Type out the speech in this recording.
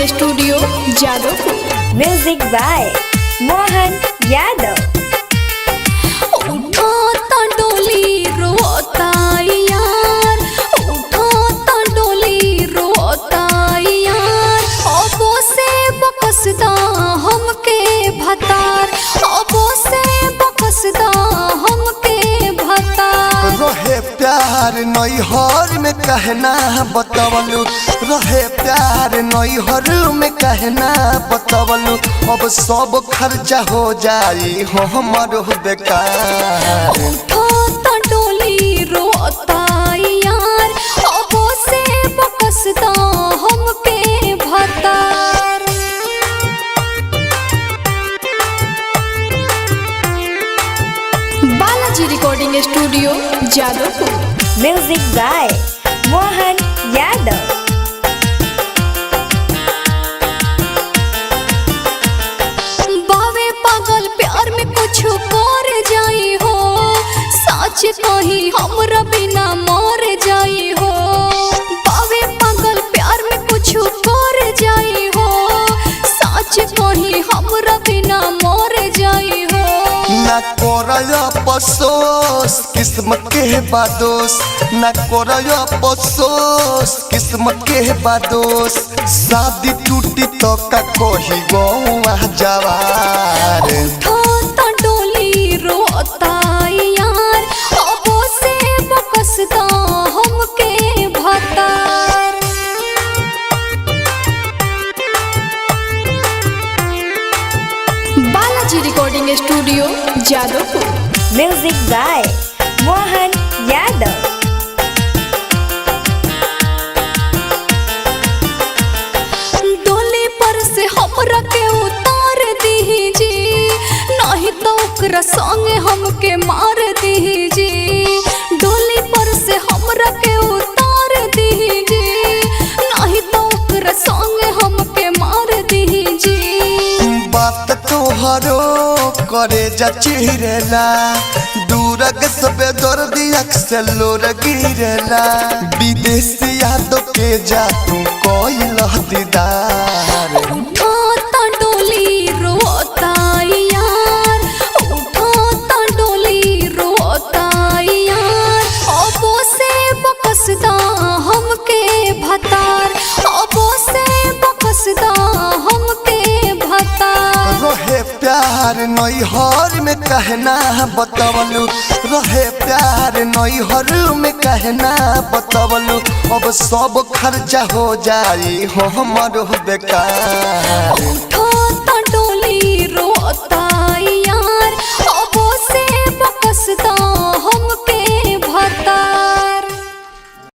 Recording studio Jadavpur. Music by Mohan Yadav. उठाता डोली रोता यार, उठाता डोली रोता यार, अबो से बकसदा हमके भतार, अबो से बकसदा हमके भतार। रहे प्यार नैहर में कहना बतवलू, रहे प्यार नैहर में कहना बतवलू, अब सब खर्चा हो जाई हमर बेकार। उठाता डोली रोता यार, अबो से बकसदा हमके भतार। Balaji recording studio Jadavpur. Music by Mohan Yadav. बावे पागल प्यार में कुछ कर जाई हो, सच कही हमरा बिना मर जाई हो। बावे पागल प्यार में कुछ कर जाई हो, सच कही हमरा बिना मर जाई हो। ना कोरया अफसोस किस्मत के बादोस, ना कोरया अफसोस किस्मत के बादोस, शादी टूटी तो का कोही गौआ जवार। उठाता डोली रोता यार, अबो से बकसदा हमके भतार। Balaji recording studio Jadavpur. Music by Mohan Yadav. डोली पर से हमरा के उतार दीजी, नहीं तो ओकरा संगे हमके मार दीजी। डोली पर से हमरा के उतार दीजी, नहीं तो ओकरा संगे हमके मार दीजी। बात तोहरो करे जा चिरेला, दूरग सबे दर्दी अक्सर लोर गिरेला, विदेशी यादों के जा तू कोई दीदार। उठाता डोली रोता यार, उठाता डोली रोता यार, अबो से बकसदा हमके भतार, अबो से बकसदा हमके भतार। रहे प्यार नैहर में कहना बतवलू, रहे प्यार नैहर में कहना बतवलू, अब सब खर्चा हो जाई हमर बेकार।